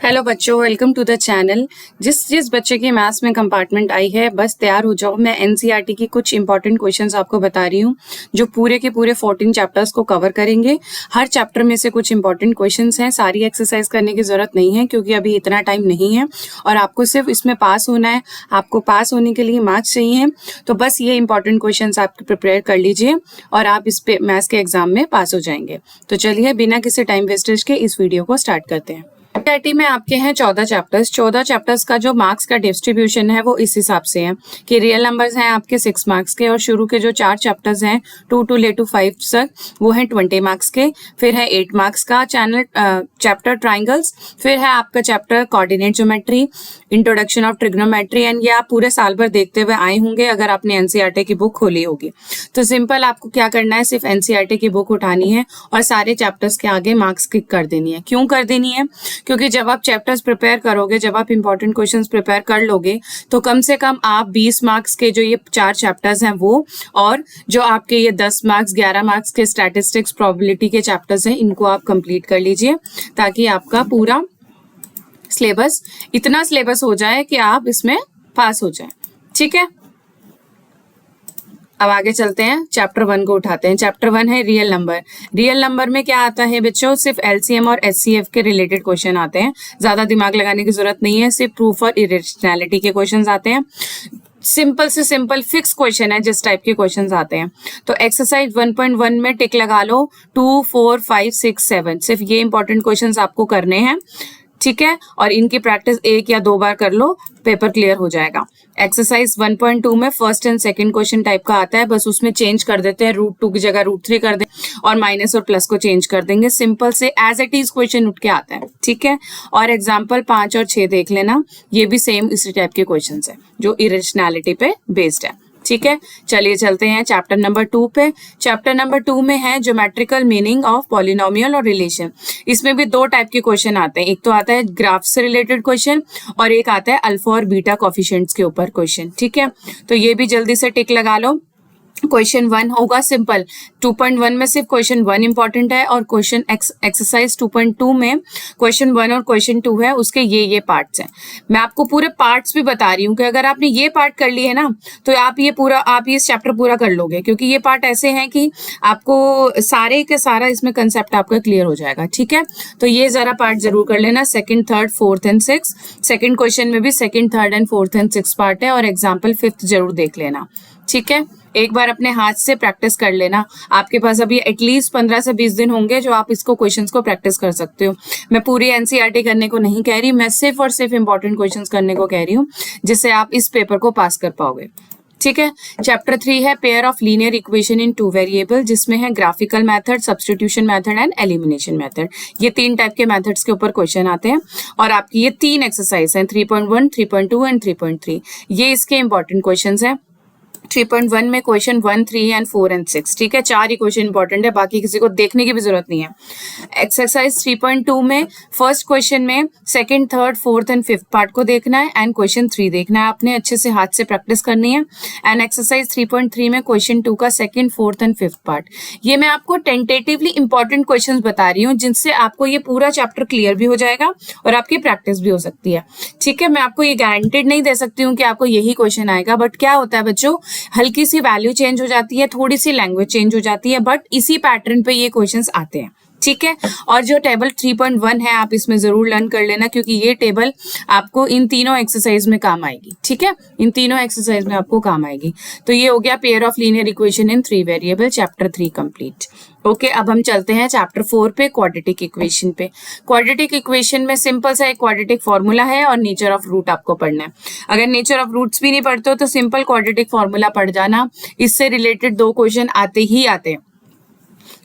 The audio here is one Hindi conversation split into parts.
हेलो बच्चों, वेलकम टू द चैनल। जिस बच्चे की मैथ्स में कंपार्टमेंट आई है बस तैयार हो जाओ। मैं एनसीईआरटी की कुछ इंपॉर्टेंट क्वेश्चंस आपको बता रही हूँ जो पूरे के पूरे 14 चैप्टर्स को कवर करेंगे। हर चैप्टर में से कुछ इंपॉर्टेंट क्वेश्चंस हैं। सारी एक्सरसाइज करने की जरूरत नहीं है क्योंकि अभी इतना टाइम नहीं है और आपको सिर्फ इसमें पास होना है। आपको पास होने के लिए मार्क्स चाहिए, तो बस ये इंपॉर्टेंट क्वेश्चन आप प्रिपेयर कर लीजिए और आप इस पे मैथ्स के एग्जाम में पास हो जाएंगे। तो चलिए बिना किसी टाइम वेस्टेज के इस वीडियो को स्टार्ट करते हैं। एनसीईआरटी में आपके हैं 14 चैप्टर्स। 14 चैप्टर्स का जो मार्क्स का डिस्ट्रीब्यूशन है वो इस हिसाब से है कि रियल नंबर्स हैं आपके 6 मार्क्स के, और शुरू के जो 4 चैप्टर्स हैं 2 to ले टू 5 तक वो हैं 20 मार्क्स के। फिर है 8 मार्क्स का चैप्टर ट्राइंगल्स। फिर है आपका chapter coordinate geometry, introduction of trigonometry, and ये आप पूरे साल भर देखते हुए आए होंगे अगर आपने एनसीईआरटी की बुक खोली होगी। तो सिंपल आपको क्या करना है, सिर्फ एनसीईआरटी की बुक उठानी है और सारे चैप्टर्स के आगे मार्क्स क्लिक कर देनी है। क्यों कर देनी है? क्योंकि जब आप चैप्टर्स प्रिपेयर करोगे, जब आप इंपॉर्टेंट क्वेश्चंस प्रिपेयर कर लोगे तो कम से कम आप 20 मार्क्स के जो ये 4 चैप्टर्स हैं वो, और जो आपके ये 10 मार्क्स 11 मार्क्स के स्टैटिस्टिक्स प्रोबेबिलिटी के चैप्टर्स हैं, इनको आप कंप्लीट कर लीजिए ताकि आपका पूरा सिलेबस, इतना सिलेबस हो जाए कि आप इसमें पास हो जाए। ठीक है, अब आगे चलते हैं, चैप्टर 1 को उठाते हैं। चैप्टर 1 है रियल नंबर। रियल नंबर में क्या आता है बच्चों? सिर्फ एलसीएम और एचसीएफ के रिलेटेड क्वेश्चन आते हैं। ज्यादा दिमाग लगाने की जरूरत नहीं है, सिर्फ प्रूफ और इरेशनैलिटी के क्वेश्चन आते हैं। सिंपल से सिंपल फिक्स क्वेश्चन है जिस टाइप के क्वेश्चंस आते हैं। तो एक्सरसाइज 1.1 में टिक लगा लो 2, 4, 5, 6, 7। सिर्फ ये इंपॉर्टेंट क्वेश्चंस आपको करने हैं। ठीक है, और इनकी प्रैक्टिस 1 या 2 बार कर लो, पेपर क्लियर हो जाएगा। एक्सरसाइज 1.2 में first and second question type का आता है, बस उसमें चेंज कर देते हैं, √2 की जगह √3 कर दें और माइनस और प्लस को चेंज कर देंगे। सिंपल से एज इट इज क्वेश्चन उठ के आता है। ठीक है, और एग्जाम्पल 5 और 6 देख लेना, ये भी सेम इसी टाइप के क्वेश्चन है जो इरेशनैलिटी पे बेस्ड है। ठीक है, चलिए चलते हैं चैप्टर नंबर 2 पे। चैप्टर नंबर 2 में है ज्योमेट्रिकल मीनिंग ऑफ पॉलिनोमियल और रिलेशन। इसमें भी 2 टाइप के क्वेश्चन आते हैं, एक तो आता है ग्राफ से रिलेटेड क्वेश्चन और एक आता है अल्फा और बीटा कोफिशिएंट्स के ऊपर क्वेश्चन। ठीक है, तो ये भी जल्दी से टिक लगा लो। क्वेश्चन 1 होगा सिंपल। 2.1 में सिर्फ क्वेश्चन 1 इंपॉर्टेंट है और क्वेश्चन एक्सरसाइज 2.2 में क्वेश्चन 1 और क्वेश्चन 2 है, उसके ये पार्ट्स हैं। मैं आपको पूरे पार्ट्स भी बता रही हूँ कि अगर आपने ये पार्ट कर लिए है ना तो आप ये चैप्टर पूरा कर लोगे, क्योंकि ये पार्ट ऐसे हैं कि आपको सारे के सारा इसमें कंसेप्ट आपका क्लियर हो जाएगा। ठीक है, तो ये जरा पार्ट जरूर कर लेना। 2nd, 3rd, 4th and 6th। Second question में भी 2nd, 3rd and 4th and 6th part है और एग्जाम्पल 5th जरूर देख लेना। ठीक है, एक बार अपने हाथ से प्रैक्टिस कर लेना। आपके पास अभी एटलीस्ट 15 से 20 दिन होंगे जो आप इसको क्वेश्चंस को प्रैक्टिस कर सकते हो। मैं पूरी एनसीईआरटी करने को नहीं कह रही, मैं सिर्फ और सिर्फ इंपॉर्टेंट क्वेश्चंस करने को कह रही हूँ जिससे आप इस पेपर को पास कर पाओगे। ठीक है, चैप्टर 3 है pair of linear equation in 2 variable, जिसमें है graphical method, substitution method and elimination method. ये 3 टाइप के मेथड्स के ऊपर क्वेश्चन आते हैं और आपकी ये 3 एक्सरसाइज हैं, 3.1, 3.2 एंड 3.3। ये इसके इंपॉर्टेंट क्वेश्चन है। 3.1 में क्वेश्चन 1, 3 एंड 4 एंड 6। ठीक है, 4 ही क्वेश्चन इंपॉर्टेंट है, बाकी किसी को देखने की भी जरूरत नहीं है। एक्सरसाइज 3.2 में फर्स्ट क्वेश्चन में 2nd, 3rd, 4th and 5th part को देखना है एंड क्वेश्चन 3 देखना है। आपने अच्छे से हाथ से प्रैक्टिस करनी है। एंड एक्सरसाइज 3.3 में क्वेश्चन 2 का 2nd, 4th and 5th part. ये मैं आपको टेंटेटिवली इंपॉर्टेंट क्वेश्चन बता रही हूँ जिनसे आपको ये पूरा चैप्टर क्लियर भी हो जाएगा और आपकी प्रैक्टिस भी हो सकती है। ठीक है, मैं आपको ये गारंटेड नहीं दे सकती हूँ कि आपको यही क्वेश्चन आएगा, बट क्या होता है बच्चों, हल्की सी वैल्यू चेंज हो जाती है, थोड़ी सी लैंग्वेज चेंज हो जाती है, बट इसी पैटर्न पे ये क्वेश्चंस आते हैं। ठीक है, और जो टेबल 3.1 है आप इसमें जरूर लर्न कर लेना क्योंकि ये टेबल आपको इन तीनों एक्सरसाइज में काम आएगी। ठीक है, इन तीनों एक्सरसाइज में आपको काम आएगी। तो ये हो गया pair of linear equation in 3 variable, chapter 3 complete. Okay, अब हम चलते हैं चैप्टर 4 पे, क्वाड्रेटिक इक्वेशन पे। क्वाड्रेटिक इक्वेशन में सिंपल सा एक क्वाड्रेटिक फॉर्मूला है और नेचर ऑफ रूट आपको पढ़ना है। अगर नेचर ऑफ रूट्स भी नहीं पढ़ते हो तो सिंपल क्वाड्रेटिक फॉर्मूला पढ़ जाना, इससे रिलेटेड 2 क्वेश्चन आते ही आते हैं,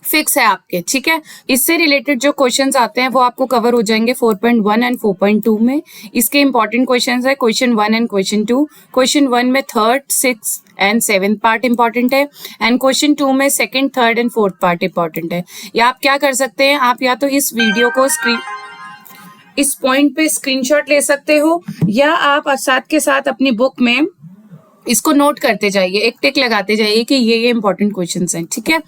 फिक्स है आपके। ठीक है, इससे रिलेटेड जो क्वेश्चंस आते हैं वो आपको कवर हो जाएंगे 4.1 एंड 4.2 में। इसके इंपॉर्टेंट क्वेश्चंस है क्वेश्चन 1 एंड क्वेश्चन 2। क्वेश्चन 1 में 3rd, 6th and 7th part important है एंड क्वेश्चन 2 में 2nd, 3rd and 4th part important है। या आप क्या कर सकते हैं, आप या तो इस वीडियो को इस पॉइंट पे स्क्रीनशॉट ले सकते हो या आप साथ के साथ अपनी बुक में इसको नोट करते जाइए, एक टिक लगाते जाइए कि ये इंपॉर्टेंट क्वेश्चंस हैं, ठीक है।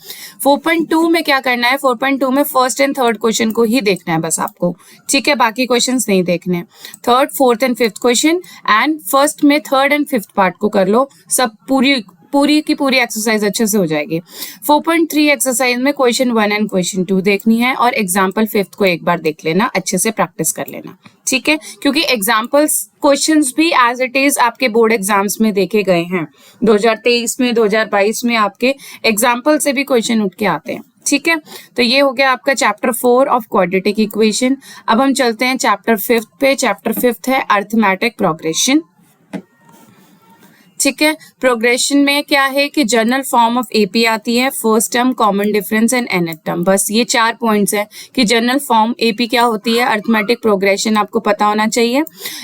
4.2 में क्या करना है, 4.2 में फर्स्ट एंड थर्ड क्वेश्चन को ही देखना है बस आपको, ठीक है, बाकी क्वेश्चंस नहीं देखने। Third, fourth and fifth question and first में थर्ड एंड फिफ्थ पार्ट को कर लो, सब पूरी की पूरी एक्सरसाइज अच्छे से हो जाएगी। 4.3 एक्सरसाइज में क्वेश्चन 1 एंड क्वेश्चन 2 देखनी है और एग्जाम्पल फिफ्थ को एक बार देख लेना, अच्छे से प्रैक्टिस कर लेना, ठीक है, क्योंकि एग्जाम्पल्स क्वेश्चंस भी एज इट इज आपके बोर्ड एग्जाम्स में देखे गए हैं। 2023 में, 2022 में आपके एग्जाम्पल से भी क्वेश्चन उठ के आते हैं, ठीक है। तो ये हो गया आपका चैप्टर 4 ऑफ क्वाड्रेटिक इक्वेशन। अब हम चलते हैं चैप्टर 5 पे। चैप्टर 5 है अरिथमेटिक प्रोग्रेशन, ठीक है। प्रोग्रेशन में क्या है कि जनरल फॉर्म ऑफ एपी आती है, first term, common difference and nth term, बस ये 4 पॉइंट्स है कि जनरल फॉर्म एपी क्या होती है, अरिथमेटिक प्रोग्रेशन आपको पता होना चाहिए,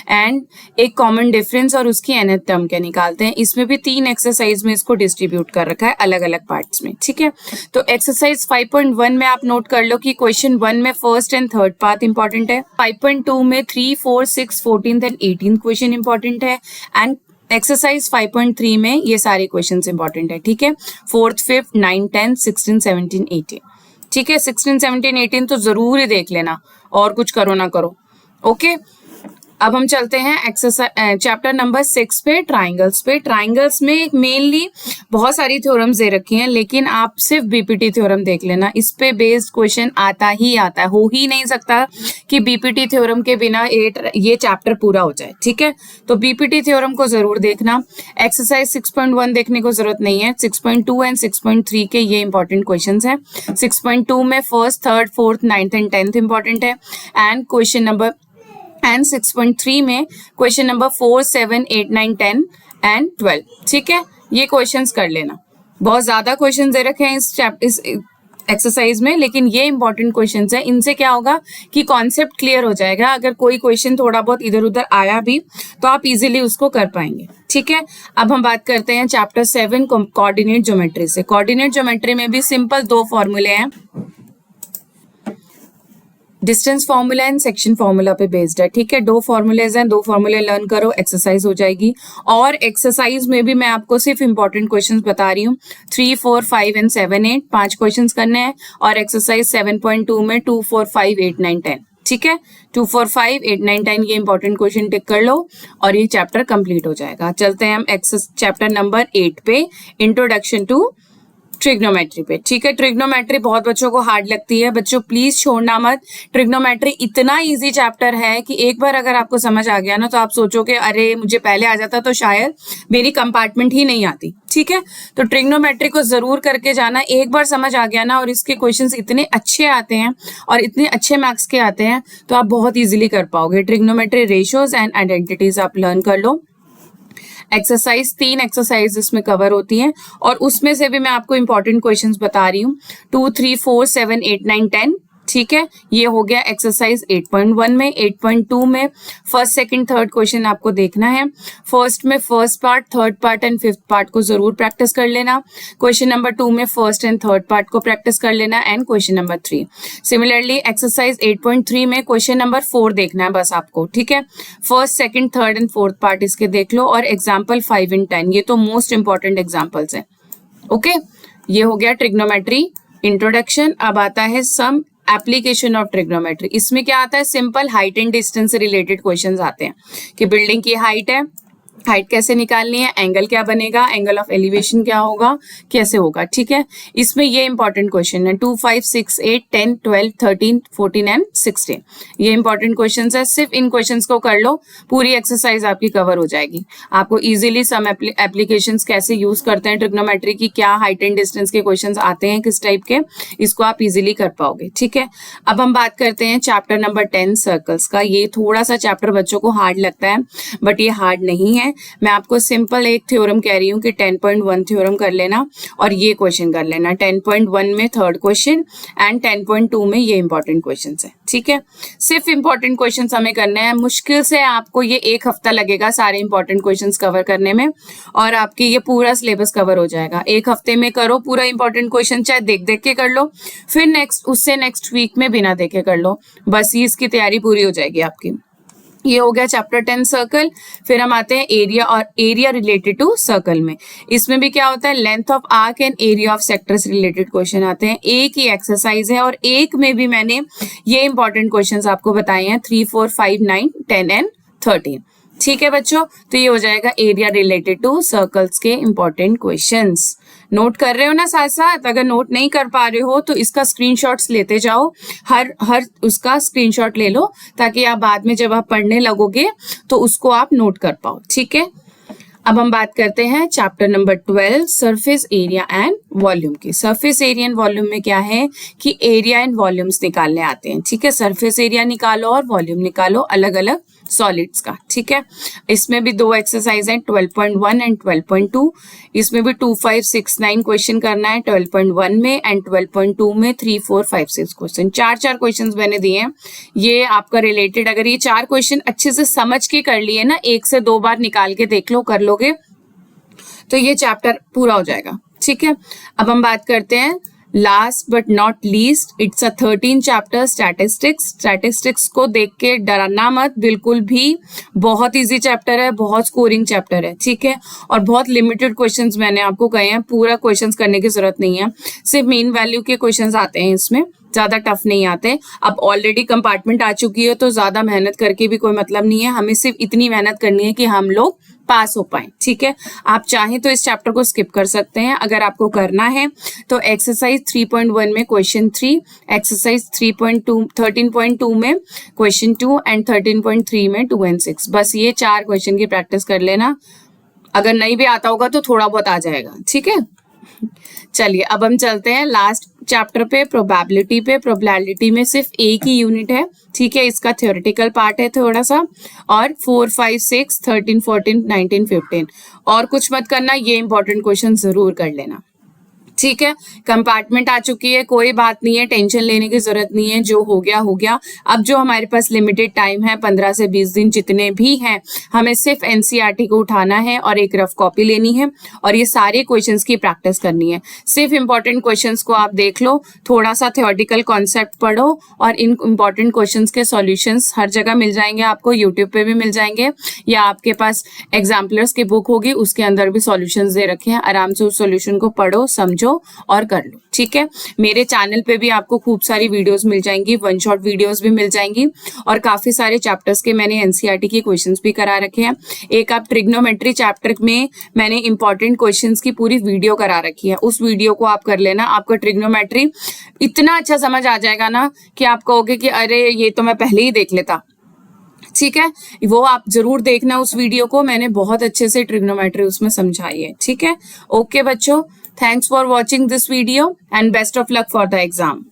एंड एक कॉमन डिफरेंस और उसकी nth टर्म क्या निकालते हैं। इसमें भी 3 एक्सरसाइज में इसको डिस्ट्रीब्यूट कर रखा है अलग अलग पार्ट्स में, ठीक है। तो एक्सरसाइज 5.1 में आप नोट कर लो कि क्वेश्चन 1 में first and third part important है, 5.2 में 3, 4, 6, 14 एंड 18 क्वेश्चन इंपॉर्टेंट है, एंड एक्सरसाइज 5.3 में ये सारे क्वेश्चंस इंपॉर्टेंट है, ठीक है। 4th, 5th, 9, 10, 16, 17, 18, ठीक है। 16, 17, 18 तो जरूर ही देख लेना, और कुछ करो ना करो, ओके। अब हम चलते हैं एक्सरसाइज चैप्टर नंबर 6 पे, ट्राइंगल्स पे। ट्राइंगल्स में मेनली बहुत सारी थ्योरम्स दे रखी हैं, लेकिन आप सिर्फ बीपीटी थ्योरम देख लेना, इस पे बेस्ड क्वेश्चन आता ही आता है, हो ही नहीं सकता कि बीपीटी थ्योरम के बिना ये चैप्टर पूरा हो जाए, ठीक है। तो बीपीटी थ्योरम को जरूर देखना। एक्सरसाइज 6.1 देखने को जरूरत नहीं है, 6.2 एंड 6.3 के ये इंपॉर्टेंट क्वेश्चन है। 6.2 में first, third, fourth, 9th and 10th important है, एंड क्वेश्चन नंबर 6.3 में क्वेश्चन नंबर 4, 7, 8, 9, 10 एंड 12, ठीक है। ये क्वेश्चंस कर लेना, बहुत ज्यादा क्वेश्चन दे रखे हैं इस एक्सरसाइज में, लेकिन ये इंपॉर्टेंट क्वेश्चंस है। इनसे क्या होगा कि कॉन्सेप्ट क्लियर हो जाएगा, अगर कोई क्वेश्चन थोड़ा बहुत इधर उधर आया भी तो आप इजीली उसको कर पाएंगे, ठीक है। अब हम बात करते हैं चैप्टर 7 कोऑर्डिनेट ज्योमेट्री से। कोऑर्डिनेट ज्योमेट्री में भी सिंपल 2 फॉर्मूले हैं, distance formula and section formula पे बेस्ड है, ठीक है। 2 फॉर्मूलेज हैं, 2 फॉर्मूले लर्न करो, एक्सरसाइज हो जाएगी। और एक्सरसाइज में भी मैं आपको सिर्फ इंपॉर्टेंट क्वेश्चंस बता रही हूँ, 3, 4, 5 एंड 7, 8 5 क्वेश्चंस करने हैं, और एक्सरसाइज 7.2 में 2, 4, 5, 8, 9, 10, ठीक है। 2, 4, 5, 8, 9, 10 ये इंपॉर्टेंट क्वेश्चन टिक कर लो और ये चैप्टर कंप्लीट हो जाएगा। चलते हैं हम चैप्टर नंबर 8 पे, इंट्रोडक्शन टू ट्रिग्नोमेट्री पे, ठीक है। ट्रिग्नोमेट्री बहुत बच्चों को हार्ड लगती है, बच्चों प्लीज छोड़ना मत। ट्रिग्नोमेट्री इतना इजी चैप्टर है कि एक बार अगर आपको समझ आ गया ना तो आप सोचोगे अरे मुझे पहले आ जाता तो शायद मेरी कंपार्टमेंट ही नहीं आती, ठीक है। तो ट्रिग्नोमेट्री को जरूर करके जाना, एक बार समझ आ गया ना और इसके क्वेश्चंस इतने अच्छे आते हैं और इतने अच्छे मार्क्स के आते हैं तो आप बहुत इजीली कर पाओगे। ट्रिग्नोमेट्री रेशियोज एंड आइडेंटिटीज आप लर्न कर लो। एक्सरसाइज 3 एक्सरसाइज इसमें कवर होती हैं और उसमें से भी मैं आपको इंपॉर्टेंट क्वेश्चंस बता रही हूँ। 2, 3, 4, 7, 8, 9, 10, ठीक है। ये हो गया एक्सरसाइज 8.1 में। 8.2 में फर्स्ट, सेकंड, थर्ड क्वेश्चन आपको देखना है। फर्स्ट में first part, third part and fifth part को जरूर प्रैक्टिस कर लेना। क्वेश्चन नंबर 2 में फर्स्ट एंड थर्ड पार्ट को प्रैक्टिस कर लेना, and question number 3। Similarly exercise 8.3 में क्वेश्चन नंबर 4 देखना है बस आपको, ठीक है। First, second, third and fourth part इसके देख लो, और एग्जाम्पल 5 एंड 10 ये तो मोस्ट इंपॉर्टेंट एग्जाम्पल्स है, ओके। ये हो गया ट्रिग्नोमेट्री इंट्रोडक्शन। अब आता है सम एप्लीकेशन ऑफ ट्रिग्नोमेट्री। इसमें क्या आता है, सिंपल हाइट एंड डिस्टेंस से रिलेटेड क्वेश्चंस आते हैं कि बिल्डिंग की हाइट है, हाइट कैसे निकालनी है, एंगल क्या बनेगा, एंगल ऑफ एलिवेशन क्या होगा, कैसे होगा, ठीक है। इसमें ये इंपॉर्टेंट क्वेश्चन है 2, 5, 6, 8, 10, 12, 13, 14 एंड 16 ये इंपॉर्टेंट क्वेश्चंस है। सिर्फ इन क्वेश्चंस को कर लो, पूरी एक्सरसाइज आपकी कवर हो जाएगी। आपको इजीली सम एप्लीकेशंस कैसे यूज करते हैं ट्रिग्नोमेट्री की, क्या हाइट एंड डिस्टेंस के क्वेश्चंस आते हैं किस टाइप के, इसको आप इजीली कर पाओगे, ठीक है। अब हम बात करते हैं चैप्टर नंबर 10 सर्कल्स का। ये थोड़ा सा चैप्टर बच्चों को हार्ड लगता है बट ये हार्ड नहीं है। मैं आपको सिंपल एक थ्योरम कह रही हूँ कि 10.1 थ्योरम कर लेना और ये क्वेश्चन कर लेना। 10.1 में थर्ड क्वेश्चन एंड 10.2 में ये इंपॉर्टेंट क्वेश्चन है, ठीक है। सिर्फ इंपॉर्टेंट क्वेश्चन हमें करने हैं। मुश्किल से आपको ये 1 हफ्ता लगेगा सारे इंपॉर्टेंट क्वेश्चन कवर करने में और आपकी ये पूरा सिलेबस कवर हो जाएगा। 1 हफ्ते में करो पूरा इंपॉर्टेंट क्वेश्चन, चाहे देख देख के कर लो, फिर उससे नेक्स्ट वीक में बिना देखे कर लो, बस ये इसकी तैयारी पूरी हो जाएगी आपकी। ये हो गया चैप्टर 10 सर्कल। फिर हम आते हैं एरिया और एरिया रिलेटेड टू सर्कल में। इसमें भी क्या होता है, length of arc and area of sectors related question आते हैं। एक ही एक्सरसाइज है और एक में भी मैंने ये इंपॉर्टेंट क्वेश्चंस आपको बताए हैं 3, 4, 5, 9, 10 एंड 13। ठीक है बच्चों, तो ये हो जाएगा एरिया रिलेटेड टू सर्कल्स के इंपॉर्टेंट क्वेश्चंस। नोट कर रहे हो ना साथ साथ? अगर नोट नहीं कर पा रहे हो तो इसका स्क्रीनशॉट्स लेते जाओ, हर उसका स्क्रीनशॉट ले लो, ताकि आप बाद में जब आप पढ़ने लगोगे तो उसको आप नोट कर पाओ। ठीक है, अब हम बात करते हैं chapter number 12 surface area and volume की। सरफेस एरिया एंड वॉल्यूम में क्या है कि एरिया एंड वॉल्यूम्स निकालने आते हैं। ठीक है, सरफेस एरिया निकालो और वॉल्यूम निकालो अलग अलग सॉलिड्स का। ठीक है, इसमें भी 2 एक्सरसाइज हैं 12.1 एंड 12.2। इसमें भी 2, 5, 6, 9 क्वेश्चन करना है 12.1 में एंड 12.2 में 3, 4, 5, 6 क्वेश्चन। 4 क्वेश्चन मैंने दिए हैं। ये आपका रिलेटेड, अगर ये 4 क्वेश्चन अच्छे से समझ के कर लिए ना, 1 से 2 बार निकाल के देख लो, कर लोगे तो ये चैप्टर पूरा हो जाएगा। ठीक है, अब हम बात करते हैं last but not least, it's a 13 chapter statistics. Statistics को देख के डरना मत बिल्कुल भी, बहुत इजी चैप्टर है, बहुत स्कोरिंग चैप्टर है। ठीक है, और बहुत लिमिटेड क्वेश्चंस मैंने आपको कहे हैं, पूरा क्वेश्चंस करने की जरूरत नहीं है, सिर्फ मीन वैल्यू के क्वेश्चंस आते हैं इसमें, ज्यादा टफ नहीं आते। अब ऑलरेडी कंपार्टमेंट आ चुकी है तो ज्यादा मेहनत करके भी कोई मतलब नहीं है, हमें सिर्फ इतनी मेहनत करनी है कि हम लोग पास हो पाए। ठीक है, आप चाहें तो इस चैप्टर को स्किप कर सकते हैं। अगर आपको करना है तो एक्सरसाइज 3.1 में क्वेश्चन 3, एक्सरसाइज 13.2 में क्वेश्चन 2 एंड 13.3 में 2 एंड 6, बस ये 4 क्वेश्चन की प्रैक्टिस कर लेना। अगर नहीं भी आता होगा तो थोड़ा बहुत आ जाएगा। ठीक है, चलिए अब हम चलते हैं लास्ट चैप्टर पे, प्रोबेबिलिटी पे। प्रोबेबिलिटी में सिर्फ एक ही यूनिट है। ठीक है, इसका थ्योरेटिकल पार्ट है थोड़ा सा, और 4, 5, 6, 13, 14, 19, 15 और कुछ मत करना, ये इंपॉर्टेंट क्वेश्चन जरूर कर लेना। ठीक है, कंपार्टमेंट आ चुकी है, कोई बात नहीं है, टेंशन लेने की जरूरत नहीं है, जो हो गया हो गया। अब जो हमारे पास लिमिटेड टाइम है 15 से 20 दिन जितने भी हैं, हमें सिर्फ एनसीईआरटी को उठाना है और एक रफ कॉपी लेनी है और ये सारे क्वेश्चंस की प्रैक्टिस करनी है। सिर्फ इंपॉर्टेंट क्वेश्चंस को आप देख लो, थोड़ा सा थ्योरेटिकल कॉन्सेप्ट पढ़ो और इन इंपॉर्टेंट क्वेश्चंस के सॉल्यूशंस हर जगह मिल जाएंगे आपको, यूट्यूब पे भी मिल जाएंगे या आपके पास एग्जाम्पलर्स की बुक होगी उसके अंदर भी सॉल्यूशंस दे रखे हैं। आराम से उस सॉल्यूशन को पढ़ो, समझो और कर लो। ठीक है, मेरे चैनल पे भी आपको खूब सारी वीडियोस मिल जाएंगी, 1 शॉट वीडियोस भी मिल जाएंगी और काफी सारे चैप्टर्स के मैंने एनसीईआरटी के क्वेश्चंस भी करा रखे हैं। एक आप ट्रिग्नोमेट्री चैप्टर में मैंने इंपॉर्टेंट क्वेश्चंस की पूरी वीडियो करा रखी है, उस वीडियो को आप कर लेना, आपका ट्रिग्नोमेट्री इतना अच्छा समझ आ जाएगा ना कि आप कहोगे कि अरे ये तो मैं पहले ही देख लेता। ठीक है, वो आप जरूर देखना उस वीडियो को, मैंने बहुत अच्छे से ट्रिग्नोमेट्री उसमें समझाई है। ठीक है, ओके बच्चों, thanks for watching this video and best of luck for the exam.